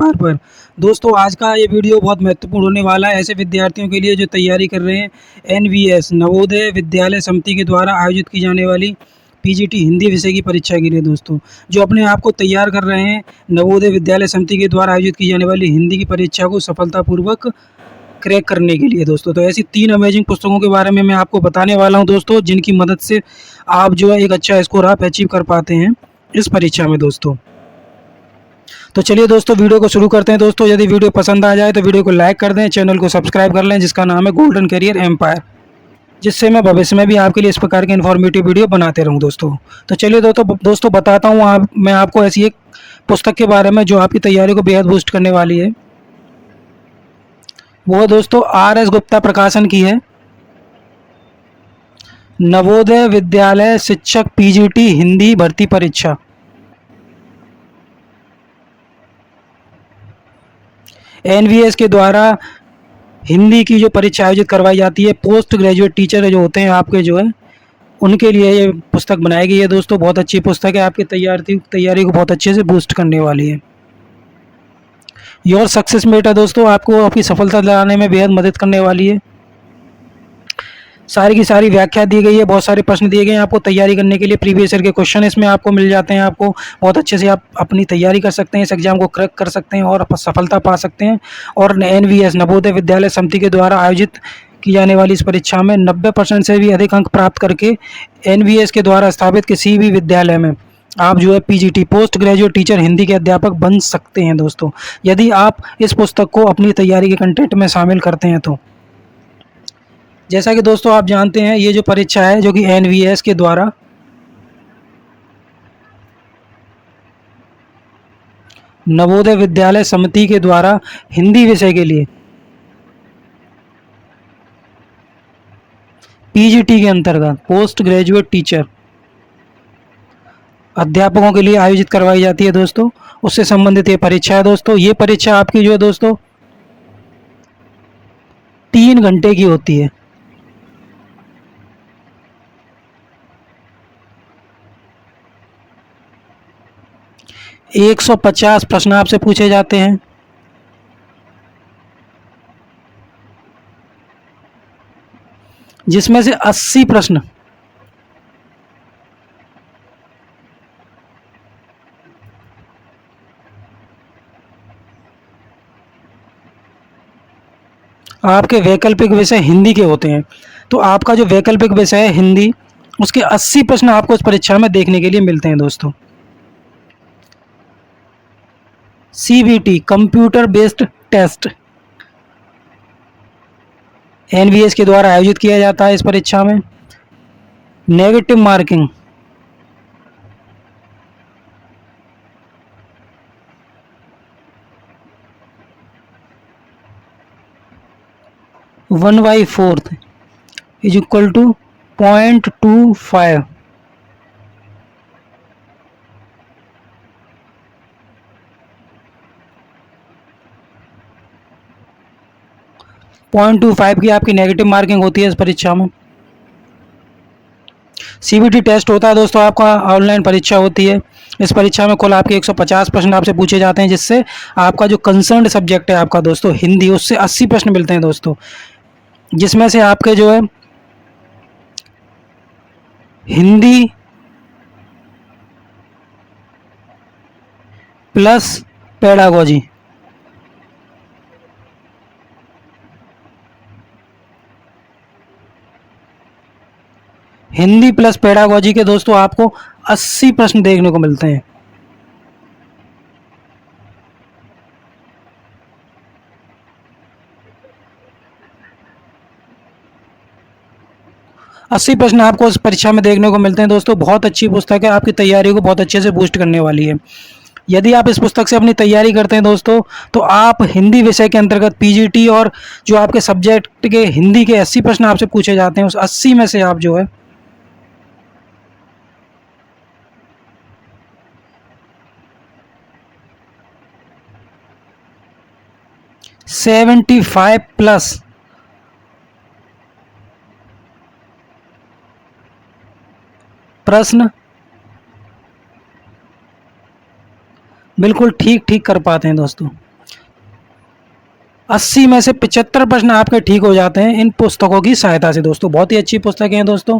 Empire पर। दोस्तों आज का ये वीडियो बहुत महत्वपूर्ण होने वाला है ऐसे विद्यार्थियों के लिए जो तैयारी कर रहे हैं एनवीएस नवोदय विद्यालय समिति के द्वारा आयोजित की जाने वाली पीजीटी हिंदी विषय की परीक्षा के लिए। दोस्तों जो अपने आप को तैयार कर रहे हैं नवोदय विद्यालय समिति के द्वारा आयोजित की जाने वाली हिंदी की परीक्षा को सफलतापूर्वक क्रैक करने के लिए दोस्तों, तो ऐसी 3 अमेजिंग पुस्तकों के बारे में मैं आपको बताने वाला हूं दोस्तों, जिनकी मदद से आप जो है एक अच्छा स्कोर आप अचीव कर पाते हैं इस परीक्षा में दोस्तों। तो चलिए दोस्तों वीडियो को शुरू करते हैं। दोस्तों यदि वीडियो पसंद आ जाए तो वीडियो को लाइक कर दें, चैनल को सब्सक्राइब कर लें जिसका नाम है गोल्डन करियर एम्पायर, जिससे मैं भविष्य में भी आपके लिए इस प्रकार के इन्फॉर्मेटिव वीडियो बनाते रहूं दोस्तों। तो चलिए दोस्तों बताता हूं मैं आपको ऐसी एक पुस्तक के बारे में जो आपकी तैयारी को बेहद बूस्ट करने वाली है। वो दोस्तों RS गुप्ता प्रकाशन की है, नवोदय विद्यालय शिक्षक पीजीटी हिंदी भर्ती परीक्षा। एनवीएस के द्वारा हिंदी की जो परीक्षा आयोजित करवाई जाती है, पोस्ट ग्रेजुएट टीचर जो होते हैं आपके जो है उनके लिए ये पुस्तक बनाई गई है दोस्तों। बहुत अच्छी पुस्तक है, आपकी तैयारी को बहुत अच्छे से बूस्ट करने वाली है। योर सक्सेस मेट है दोस्तों, आपको आपकी सफलता दिलाने में बेहद मदद करने वाली है। सारी की सारी व्याख्या दी गई है, बहुत सारे प्रश्न दिए गए हैं आपको तैयारी करने के लिए। प्रीवियस ईयर के क्वेश्चन इसमें आपको मिल जाते हैं, आपको बहुत अच्छे से आप अपनी तैयारी कर सकते हैं, इस एग्जाम को क्रैक कर सकते हैं और सफलता पा सकते हैं। और एनवीएस नवोदय विद्यालय समिति के द्वारा आयोजित की जाने वाली इस परीक्षा में 90% से भी अधिक अंक प्राप्त करके एनवीएस के द्वारा स्थापित किसी भी विद्यालय में आप जो है PGT post graduate teacher Hindi के अध्यापक बन सकते हैं दोस्तों, यदि आप इस पुस्तक को अपनी तैयारी के कंटेंट में शामिल करते हैं तो। जैसा कि दोस्तों आप जानते हैं ये जो परीक्षा है जो कि एनवीएस के द्वारा नवोदय विद्यालय समिति के द्वारा हिंदी विषय के लिए पीजीटी के अंतर्गत पोस्ट ग्रेजुएट टीचर अध्यापकों के लिए आयोजित करवाई जाती है दोस्तों, उससे संबंधित ये परीक्षा है दोस्तों। ये परीक्षा आपकी जो है दोस्तों 3 घंटे की होती है। एक 150 प्रश्न आपसे पूछे जाते हैं, जिसमें से 80 प्रश्न आपके वैकल्पिक विषय हिंदी के होते हैं। तो आपका जो वैकल्पिक विषय है हिंदी, उसके 80 प्रश्न आपको इस परीक्षा में देखने के लिए मिलते हैं दोस्तों। CBT computer based test NVS के द्वारा आयोजित किया जाता है इस परीक्षा में। Negative marking one by fourth is equal to 0.25। Point 25 की आपकी नेगेटिव मार्किंग होती है इस परीक्षा में। सीबीटी टेस्ट होता है दोस्तों, आपका ऑनलाइन परीक्षा होती है। इस परीक्षा में कुल आपके 150 प्रश्न आपसे पूछे जाते हैं, जिससे आपका जो कंसर्न्ड सब्जेक्ट है आपका दोस्तों हिंदी, उससे 80 प्रश्न मिलते हैं दोस्तों, जिसमें से आपके जो है Hindi plus pedagogy, Hindi plus pedagogy के दोस्तों आपको 80 प्रश्न देखने को मिलते हैं। अस्सी प्रश्न आपको इस परीक्षा में देखने को मिलते हैं दोस्तों। बहुत अच्छी पुस्तक है, आपकी तैयारी को बहुत अच्छे से बूस्ट करने वाली है। यदि आप इस पुस्तक से अपनी तैयारी करते हैं दोस्तों, तो आप हिंदी विषय के अंतर्गत पीजीटी और जो आपके सब्जेक्ट के हिंदी के 80 प्रश्न आपसे पूछे जाते हैं, उस 80 में से आप जो है 75 प्लस प्रश्न बिल्कुल ठीक कर पाते हैं दोस्तों। 80 में से 75 प्रश्न आपके ठीक हो जाते हैं इन पुस्तकों की सहायता से। दोस्तों बहुत ही अच्छी पुस्तकें हैं दोस्तों।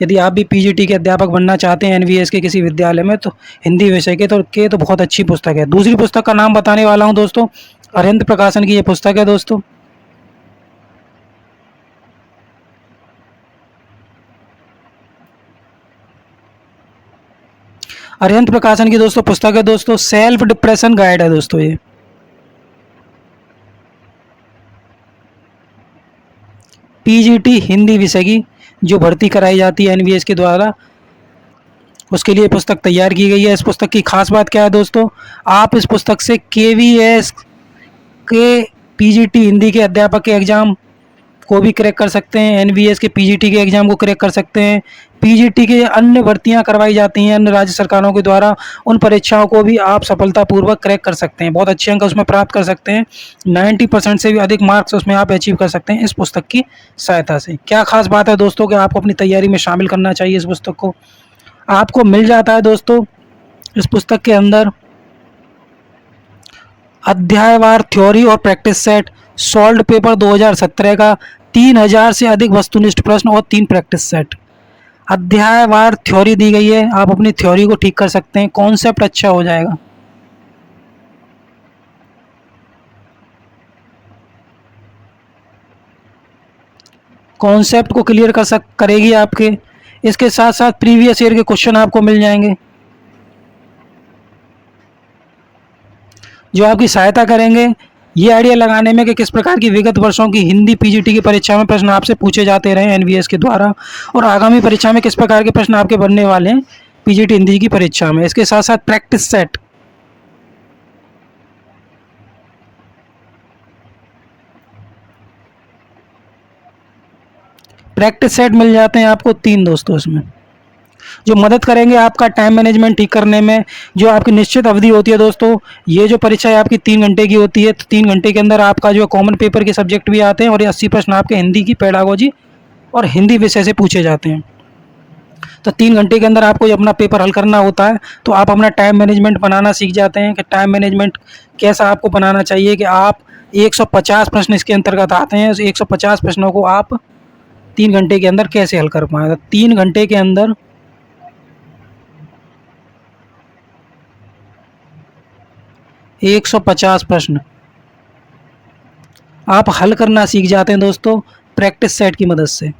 यदि आप भी पीजीटी के अध्यापक बनना चाहते हैं एनवीएस के किसी विद्यालय में, तो हिंदी विषय के तो बहुत अच्छी पुस्तक है। दूसरी पुस्तक का नाम बताने वाला हूं दोस्तों, अरिहंत प्रकाशन की ये पुस्तक है दोस्तों। अरिहंत प्रकाशन की दोस्तों पुस्तक है दोस्तों, सेल्फ डिप्रेशन गाइड है दोस्तों ये। पीजीटी हिंदी विषय की जो भर्ती कराई जाती है एनवीएस के द्वारा, उसके लिए पुस्तक तैयार की गई है। इस पुस्तक की खास बात क्या है दोस्तों, आप इस पुस्तक से केवीएस के पीजीटी हिंदी के अध्यापक के एग्ज़ाम को भी क्रैक कर सकते हैं, एनवीएस के पीजीटी के एग्ज़ाम को क्रैक कर सकते हैं। पीजीटी के अन्य भर्तियां करवाई जाती हैं अन्य राज्य सरकारों के द्वारा, उन परीक्षाओं को भी आप सफलतापूर्वक क्रैक कर सकते हैं, बहुत अच्छे अंक उसमें प्राप्त कर सकते हैं। 90% से भी अधिक मार्क्स उसमें आप अचीव कर सकते हैं इस पुस्तक की सहायता से। क्या खास बात है दोस्तों कि आपको अपनी तैयारी में शामिल करना चाहिए इस पुस्तक को। आपको मिल जाता है दोस्तों इस पुस्तक के अंदर अध्यायवार थ्योरी और प्रैक्टिस सेट, सॉल्व्ड पेपर 2017 का 3000 से अधिक वस्तुनिष्ठ प्रश्न और 3 प्रैक्टिस सेट। अध्यायवार थ्योरी दी गई है, आप अपनी थ्योरी को ठीक कर सकते हैं, कॉन्सेप्ट अच्छा हो जाएगा। कॉन्सेप्ट को क्लियर करेगी आपके। इसके साथ साथ प्रीवियस ईयर के क्वेश्चन आपको मिल जाएंगे जो आपकी सहायता करेंगे ये आइडिया लगाने में कि किस प्रकार की विगत वर्षों की हिंदी पीजीटी की परीक्षा में प्रश्न आपसे पूछे जाते रहे एनवीएस के द्वारा, और आगामी परीक्षा में किस प्रकार के प्रश्न आपके बनने वाले हैं पीजीटी हिंदी की परीक्षा में। इसके साथ साथ प्रैक्टिस सेट मिल जाते हैं आपको 3 दोस्तों इसमें, जो मदद करेंगे आपका टाइम मैनेजमेंट ठीक करने में। जो आपकी निश्चित अवधि होती है दोस्तों, ये जो परीक्षा है आपकी 3 घंटे की होती है, तो 3 घंटे के अंदर आपका जो कॉमन पेपर के सब्जेक्ट भी आते हैं और ये 80 प्रश्न आपके हिंदी की पेडागोजी और हिंदी विषय से पूछे जाते हैं। तो 3 घंटे के अंदर आपको अपना पेपर हल करना होता है, तो आप अपना टाइम मैनेजमेंट बनाना सीख जाते हैं कि टाइम मैनेजमेंट कैसा आपको बनाना चाहिए कि आप 150 प्रश्न इसके अंतर्गत आते हैं, 150 प्रश्नों को आप 3 घंटे के अंदर कैसे हल कर पाएंगे। 3 घंटे के अंदर 150 प्रश्न आप हल करना सीख जाते हैं दोस्तों प्रैक्टिस सेट की मदद से।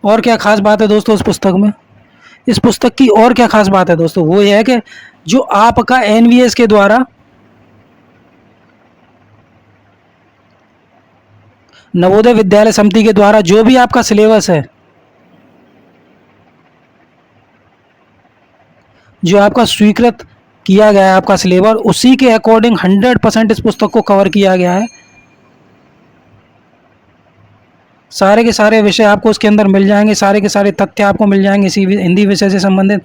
और क्या खास बात है दोस्तों इस पुस्तक में, इस पुस्तक की और क्या खास बात है दोस्तों, वो ये है कि जो आपका एनवीएस के द्वारा नवोदय विद्यालय समिति के द्वारा जो भी आपका सिलेबस है, जो आपका स्वीकृत किया गया है आपका सिलेबस, उसी के अकॉर्डिंग 100% इस पुस्तक को कवर किया गया है। सारे के सारे विषय आपको उसके अंदर मिल जाएंगे, सारे के सारे तथ्य आपको मिल जाएंगे इसी हिंदी विषय से संबंधित।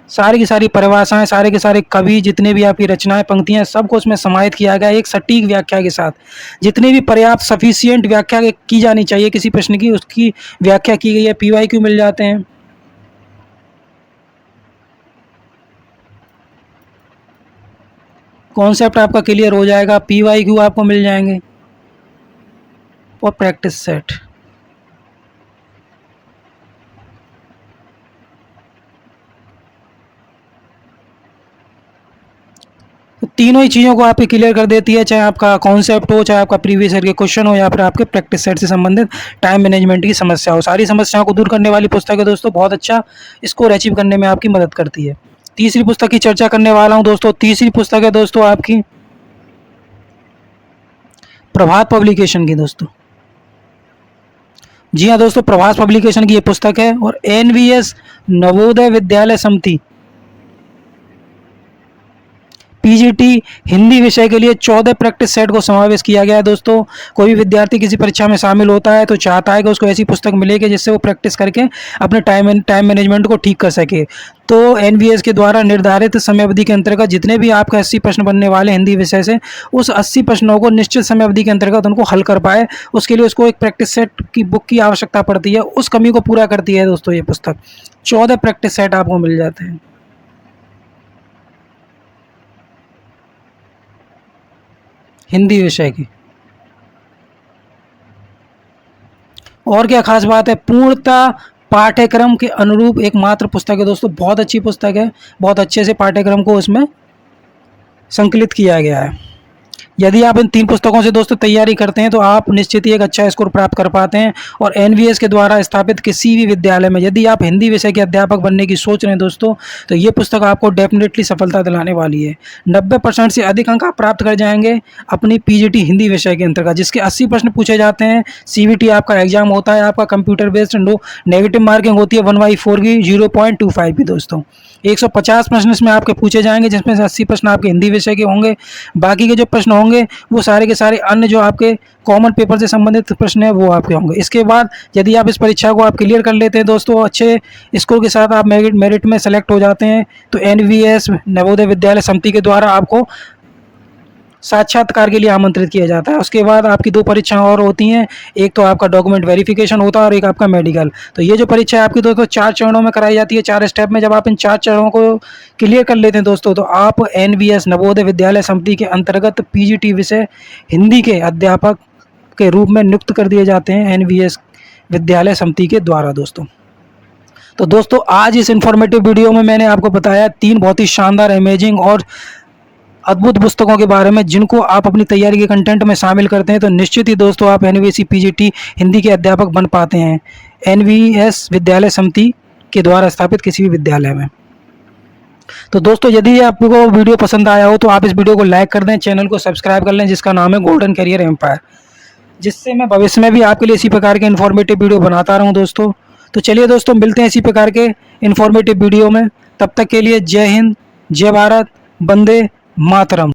सारी की सारी परिभाषाएं, सारे के सारे कवि, जितने भी आपकी रचनाएं, पंक्तियां, सबको उसमें समाहित किया गया है एक सटीक व्याख्या के साथ। जितनी भी पर्याप्त सफिशिएंट व्याख्या की जानी चाहिए किसी प्रश्न की, उसकी व्याख्या की गई है। पीवाईक्यू मिल जाते हैं, कॉन्सेप्ट आपका क्लियर हो जाएगा, पीवाईक्यू आपको मिल जाएंगे और प्रैक्टिस सेट। तो तीनों ही चीज़ों को आपकी क्लियर कर देती है, चाहे आपका कॉन्सेप्ट हो, चाहे आपका प्रीवियस ईयर के क्वेश्चन हो, या फिर आपके प्रैक्टिस सेट से संबंधित टाइम मैनेजमेंट की समस्या हो। सारी समस्याओं को दूर करने वाली पुस्तक है दोस्तों, बहुत अच्छा स्कोर अचीव करने में आपकी मदद करती है। तीसरी पुस्तक की चर्चा करने वाला हूं दोस्तों। तीसरी पुस्तक है दोस्तों आपकी प्रभात पब्लिकेशन की दोस्तों। जी हाँ दोस्तों, प्रभात पब्लिकेशन की ये पुस्तक है और एनवीएस नवोदय विद्यालय समिति पीजीटी हिंदी विषय के लिए 14 प्रैक्टिस सेट को समावेश किया गया है दोस्तों। कोई भी विद्यार्थी किसी परीक्षा में शामिल होता है तो चाहता है कि उसको ऐसी पुस्तक मिलेगी जिससे वो प्रैक्टिस करके अपने टाइम मैनेजमेंट को ठीक कर सके। तो एनवीएस के द्वारा निर्धारित समय अवधि के अंतर्गत जितने भी आपके 80 प्रश्न बनने वाले हिंदी विषय से, उस 80 प्रश्नों को निश्चित समय अवधि के अंतर्गत उनको हल कर पाए, उसके लिए उसको एक प्रैक्टिस सेट की बुक की आवश्यकता पड़ती है। उस कमी को पूरा करती है दोस्तों ये पुस्तक। 14 प्रैक्टिस सेट आपको मिल जाते हैं हिंदी विषय की। और क्या खास बात है, पूर्णतः पाठ्यक्रम के अनुरूप एकमात्र पुस्तक है दोस्तों। बहुत अच्छी पुस्तक है, बहुत अच्छे से पाठ्यक्रम को उसमें संकलित किया गया है। यदि आप इन 3 पुस्तकों से दोस्तों तैयारी करते हैं तो आप निश्चित ही एक अच्छा स्कोर प्राप्त कर पाते हैं। और एनवीएस के द्वारा स्थापित किसी भी विद्यालय में यदि आप हिंदी विषय के अध्यापक बनने की सोच रहे हैं दोस्तों, तो ये पुस्तक आपको डेफिनेटली सफलता दिलाने वाली है। 90% से अधिक अंक आप प्राप्त कर जाएंगे अपनी पीजीटी हिंदी विषय के अंतर्गत, जिसके 80 प्रश्न पूछे जाते हैं। सीवीटी आपका एग्जाम होता है, आपका कंप्यूटर बेस्ड, नेगेटिव मार्किंग होती है 1/4 की 0.25 की दोस्तों। 150 प्रश्न इसमें आपके पूछे जाएंगे, जिसमें से 80 प्रश्न आपके हिंदी विषय के होंगे। बाकी के जो प्रश्न होंगे वो सारे के सारे अन्य जो आपके कॉमन पेपर से संबंधित प्रश्न हैं वो आपके होंगे। इसके बाद यदि आप इस परीक्षा को आप क्लियर कर लेते हैं दोस्तों, अच्छे स्कोर के साथ आप मेरिट में सेलेक्ट हो जाते हैं, तो एनवीएस नवोदय विद्यालय समिति के द्वारा आपको साक्षात्कार के लिए आमंत्रित किया जाता है। उसके बाद आपकी 2 परीक्षाएं और होती हैं, एक तो आपका डॉक्यूमेंट वेरिफिकेशन होता है और एक आपका मेडिकल। तो ये जो परीक्षा है आपकी दोस्तों 4 चरणों में कराई जाती है, 4 स्टेप में। जब आप इन 4 चरणों को क्लियर कर लेते हैं दोस्तों, तो आप एनवीएस नवोदय विद्यालय समिति के अंतर्गत पीजीटी विषय हिंदी के अध्यापक के रूप में नियुक्त कर दिए जाते हैं एनवीएस विद्यालय समिति के द्वारा दोस्तों। तो दोस्तों आज इस इन्फॉर्मेटिव वीडियो में मैंने आपको बताया 3 बहुत ही शानदार, अमेजिंग और अद्भुत पुस्तकों के बारे में, जिनको आप अपनी तैयारी के कंटेंट में शामिल करते हैं तो निश्चित ही दोस्तों आप एनवीएसी पीजीटी हिंदी के अध्यापक बन पाते हैं एनवीएस विद्यालय समिति के द्वारा स्थापित किसी भी विद्यालय में। तो दोस्तों यदि आपको वीडियो पसंद आया हो तो आप इस वीडियो को लाइक कर दें, चैनल को सब्सक्राइब कर लें जिसका नाम है गोल्डन करियर एम्पायर, जिससे मैं भविष्य में भी आपके लिए इसी प्रकार के इन्फॉर्मेटिव वीडियो बनाता रहूँ दोस्तों। तो चलिए दोस्तों मिलते हैं इसी प्रकार के इन्फॉर्मेटिव वीडियो में। तब तक के लिए जय हिंद, जय भारत, वंदे मातरम।